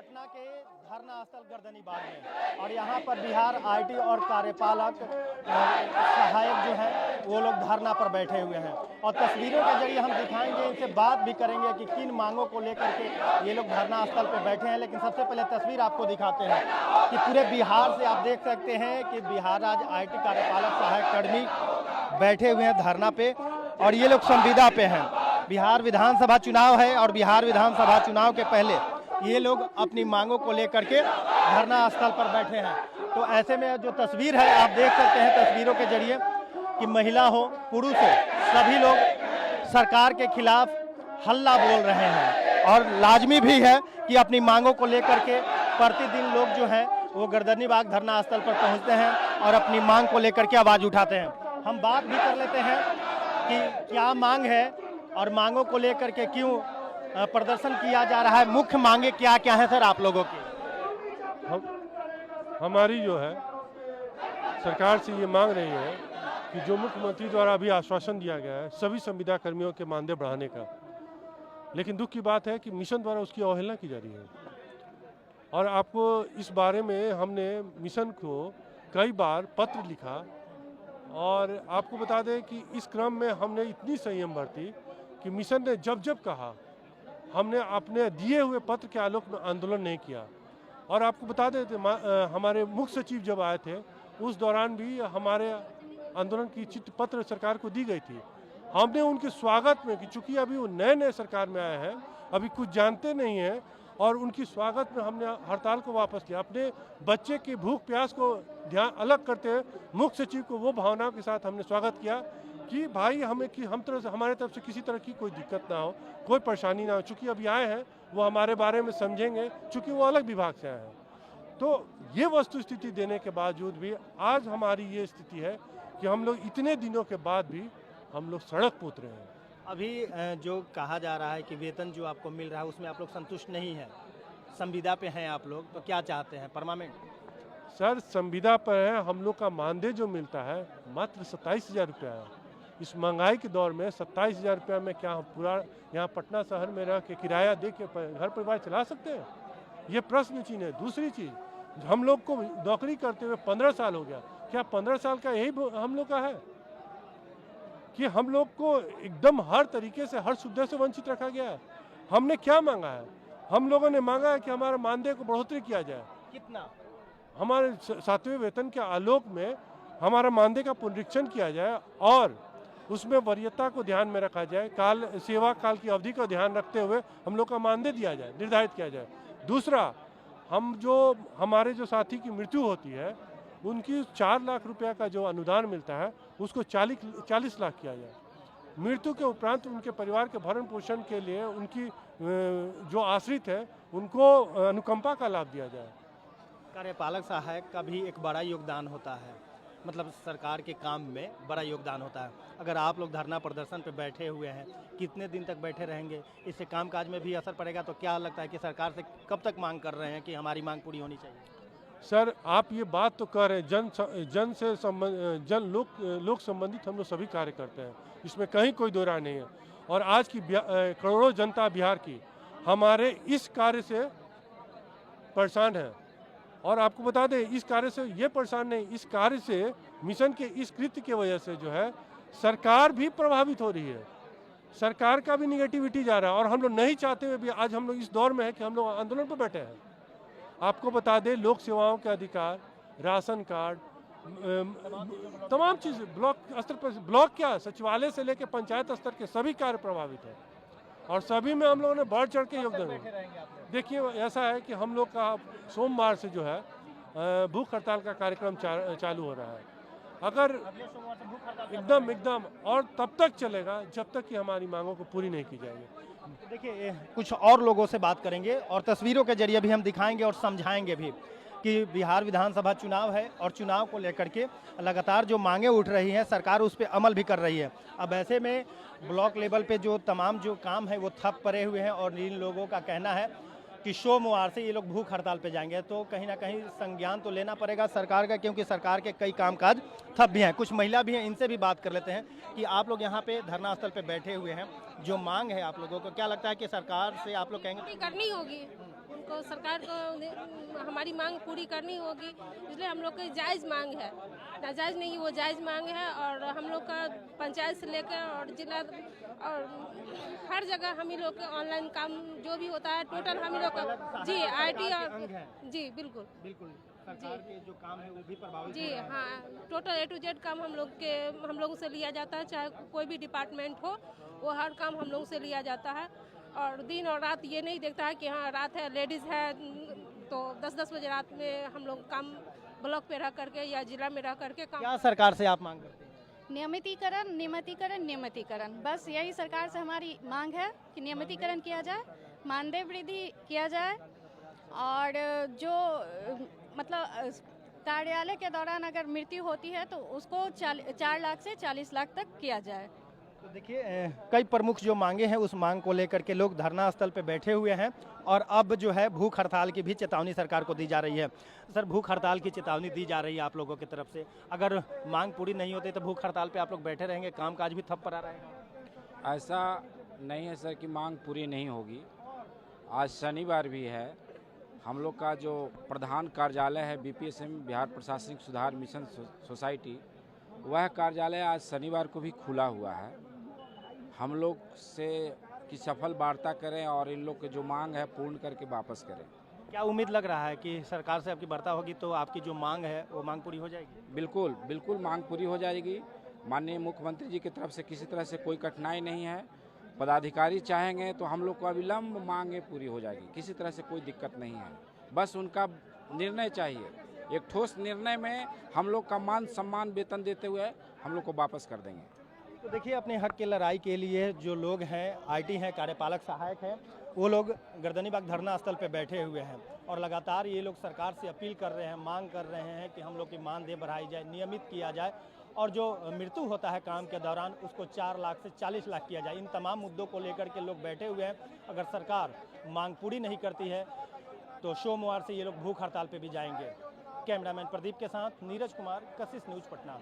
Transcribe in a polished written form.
पटना के धरना स्थल गर्दनी बाग में और यहाँ पर बिहार आईटी और कार्यपालक सहायक जो है वो लोग धरना पर बैठे हुए हैं और तस्वीरों के जरिए हम दिखाएंगे, इनसे बात भी करेंगे कि किन मांगों को लेकर के ये लोग धरना स्थल पर बैठे हैं। लेकिन सबसे पहले तस्वीर आपको दिखाते हैं कि पूरे बिहार से आप देख सकते हैं कि बिहार राज्य आईटी कार्यपालक सहायक कर्मी बैठे हुए हैं धरना पे और ये लोग संविदा पे हैं। बिहार विधानसभा चुनाव है और बिहार विधानसभा चुनाव के पहले ये लोग अपनी मांगों को लेकर के धरना स्थल पर बैठे हैं। तो ऐसे में जो तस्वीर है आप देख सकते हैं तस्वीरों के जरिए कि महिला हो पुरुष हो सभी लोग सरकार के खिलाफ हल्ला बोल रहे हैं और लाजमी भी है कि अपनी मांगों को लेकर के प्रतिदिन लोग जो हैं वो गर्दनी बाग धरना स्थल पर पहुंचते हैं और अपनी मांग को लेकर के आवाज़ उठाते हैं। हम बात भी कर लेते हैं कि क्या मांग है और मांगों को लेकर के क्यों प्रदर्शन किया जा रहा है। मुख्य मांगे क्या क्या है सर आप लोगों की? हमारी जो है सरकार से ये मांग रही है कि जो मुख्यमंत्री द्वारा अभी आश्वासन दिया गया है सभी संविदा कर्मियों के मानदेय बढ़ाने का, लेकिन दुख की बात है कि मिशन द्वारा उसकी अवहेलना की जा रही है। और आपको इस बारे में हमने मिशन को कई बार पत्र लिखा और आपको बता दें कि इस क्रम में हमने इतनी संयम बरती कि मिशन ने जब जब कहा हमने अपने दिए हुए पत्र के आलोक में आंदोलन नहीं किया। और आपको बता देते हमारे मुख्य सचिव जब आए थे उस दौरान भी हमारे आंदोलन की चिट्ठी पत्र सरकार को दी गई थी। हमने उनके स्वागत में कि चूंकि अभी वो नए नए सरकार में आए हैं, अभी कुछ जानते नहीं हैं, और उनकी स्वागत में हमने हड़ताल को वापस लिया। अपने बच्चे की भूख प्यास को ध्यान अलग करते हुए मुख्य सचिव को वो भावनाओं के साथ हमने स्वागत किया कि भाई हमें कि हम तरफ से हमारे तरफ से किसी तरह की कोई दिक्कत ना हो, कोई परेशानी ना हो। चूँकि अभी आए हैं वो हमारे बारे में समझेंगे, चूँकि वो अलग विभाग से आए हैं। तो ये वस्तु स्थिति देने के बावजूद भी आज हमारी ये स्थिति है कि हम लोग इतने दिनों के बाद भी हम लोग सड़क पर उतरे हैं। अभी जो कहा जा रहा है कि वेतन जो आपको मिल रहा है उसमें आप लोग संतुष्ट नहीं है, संविदा पे हैं आप लोग, तो क्या चाहते हैं? परमानेंट? सर संविदा पर है, हम लोग का मानदेय जो मिलता है मात्र 27,000 रुपया है। इस महंगाई के दौर में 27,000 रुपया में क्या हम पूरा यहाँ पटना शहर में रह के किराया दे के घर परिवार चला सकते हैं? ये प्रश्न चिन्ह है। दूसरी चीज़, हम लोग को नौकरी करते हुए 15 साल हो गया, क्या 15 साल का यही हम लोग का है कि हम लोग को एकदम हर तरीके से हर सुविधा से वंचित रखा गया है? हमने क्या मांगा है? हम लोगों ने मांगा है कि हमारे मानदेय को बढ़ोतरी किया जाए। कितना? हमारे 7वें वेतन के आलोक में हमारा मानदेय का पुनरीक्षण किया जाए और उसमें वरीयता को ध्यान में रखा जाए, सेवा काल की अवधि को ध्यान रखते हुए हम लोग का मानदेय दिया जाए, निर्धारित किया जाए। दूसरा, हमारे जो साथी की मृत्यु होती है उनकी 4 लाख रुपया का जो अनुदान मिलता है उसको 40 लाख किया जाए। मृत्यु के उपरांत उनके परिवार के भरण पोषण के लिए उनकी जो आश्रित है उनको अनुकंपा का लाभ दिया जाए। कार्यपालक सहायक का भी एक बड़ा योगदान होता है, मतलब सरकार के काम में बड़ा योगदान होता है। अगर आप लोग धरना प्रदर्शन पे बैठे हुए हैं, कितने दिन तक बैठे रहेंगे? इससे कामकाज में भी असर पड़ेगा। तो क्या लगता है कि सरकार से कब तक मांग कर रहे हैं कि हमारी मांग पूरी होनी चाहिए? सर आप ये बात तो कह रहे हैं, लोक संबंधित हम लोग सभी कार्य करते हैं, इसमें कहीं कोई दो राय नहीं है। और आज की करोड़ों जनता बिहार की हमारे इस कार्य से परेशान है। और आपको बता दें इस कार्य से ये परेशान नहीं, इस कार्य से मिशन के इस कृत्य की वजह से जो है सरकार भी प्रभावित हो रही है, सरकार का भी निगेटिविटी जा रहा है। और हम लोग नहीं चाहते हुए भी आज हम लोग इस दौर में है कि हम लोग आंदोलन पर बैठे हैं। आपको बता दें लोक सेवाओं के अधिकार, राशन कार्ड, तमाम चीज़ें ब्लॉक स्तर पर, ब्लॉक क्या सचिवालय से लेकर पंचायत स्तर के सभी कार्य प्रभावित है और सभी में हम लोगों ने बढ़ चढ़ के योगदान दिया। देखिए ऐसा है कि हम लोग का सोमवार से जो है भूख हड़ताल का कार्यक्रम चालू हो रहा है। अगर एकदम और तब तक चलेगा जब तक कि हमारी मांगों को पूरी नहीं की जाएगी। देखिए कुछ और लोगों से बात करेंगे और तस्वीरों के जरिए भी हम दिखाएंगे और समझाएंगे भी कि बिहार विधानसभा चुनाव है और चुनाव को लेकर के लगातार जो मांगे उठ रही हैं सरकार उस पर अमल भी कर रही है। अब ऐसे में ब्लॉक लेवल पे जो तमाम जो काम है वो ठप पड़े हुए हैं और इन लोगों का कहना है कि सोमवार से ये लोग भूख हड़ताल पे जाएंगे। तो कहीं ना कहीं संज्ञान तो लेना पड़ेगा सरकार का, क्योंकि सरकार के कई कामकाज ठप भी हैं। कुछ महिला भी हैं, इनसे भी बात कर लेते हैं कि आप लोग यहाँ पे धरना स्थल पे बैठे हुए हैं, जो मांग है आप लोगों को, क्या लगता है कि सरकार से आप लोग कहेंगे करनी होगी? को सरकार को हमारी मांग पूरी करनी होगी, इसलिए हम लोग की जायज़ मांग है, नाजायज़ नहीं, वो जायज़ मांग है। और हम लोग का पंचायत से लेकर और जिला और हर जगह हम ही लोग के ऑनलाइन काम जो भी होता है टोटल हम ही लोग का जी IT और जी बिल्कुल बिल्कुल सरकार के जो काम है वो भी प्रभावित जी हाँ, टोटल A to Z काम हम लोगों से लिया जाता है, चाहे कोई भी डिपार्टमेंट हो वो हर काम हम लोगों से लिया जाता है। और दिन और रात ये नहीं देखता है कि हाँ रात है लेडीज़ है तो 10-10 बजे रात में हम लोग काम ब्लॉक पे रह करके या जिला में रह करके काम। क्या सरकार से आप मांग करते हैं? नियमितीकरण नियमितीकरण नियमितीकरण, बस यही सरकार से हमारी मांग है कि नियमितीकरण किया जाए, मानदेय वृद्धि किया जाए और जो मतलब कार्यालय के दौरान अगर मृत्यु होती है तो उसको 4 लाख से 40 लाख तक किया जाए। तो देखिए कई प्रमुख जो मांगे हैं उस मांग को लेकर के लोग धरना स्थल पे बैठे हुए हैं और अब जो है भूख हड़ताल की भी चेतावनी सरकार को दी जा रही है। सर, भूख हड़ताल की चेतावनी दी जा रही है आप लोगों की तरफ से, अगर मांग पूरी नहीं होती तो भूख हड़ताल पे आप लोग बैठे रहेंगे, कामकाज भी ठप पड़ा रहेगा? ऐसा नहीं है सर कि मांग पूरी नहीं होगी। आज शनिवार भी है, हम लोग का जो प्रधान कार्यालय है BPSM बिहार प्रशासनिक सुधार मिशन सोसाइटी, वह कार्यालय आज शनिवार को भी खुला हुआ है। हम लोग से की सफल वार्ता करें और इन लोग के जो मांग है पूर्ण करके वापस करें। क्या उम्मीद लग रहा है कि सरकार से आपकी वार्ता होगी तो आपकी जो मांग है वो मांग पूरी हो जाएगी? बिल्कुल बिल्कुल मांग पूरी हो जाएगी। माननीय मुख्यमंत्री जी की तरफ से किसी तरह से कोई कठिनाई नहीं है। पदाधिकारी चाहेंगे तो हम लोग को अविलंब मांगे पूरी हो जाएगी, किसी तरह से कोई दिक्कत नहीं है। बस उनका निर्णय चाहिए, एक ठोस निर्णय में हम लोग का मान सम्मान वेतन देते हुए हम लोग को वापस कर देंगे। तो देखिए अपने हक की लड़ाई के लिए जो लोग हैं IT हैं, कार्यपालक सहायक हैं, वो लोग गर्दनीबाग धरना स्थल पे बैठे हुए हैं और लगातार ये लोग सरकार से अपील कर रहे हैं, मांग कर रहे हैं कि हम लोग की मानदेय बढ़ाई जाए, नियमित किया जाए और जो मृत्यु होता है काम के दौरान उसको 4 लाख से 40 लाख किया जाए। इन तमाम मुद्दों को लेकर के लोग बैठे हुए हैं। अगर सरकार मांग पूरी नहीं करती है तो सोमवार से ये लोग भूख हड़ताल पे भी जाएंगे। कैमरामैन प्रदीप के साथ नीरज कुमार, कशिश न्यूज़, पटना।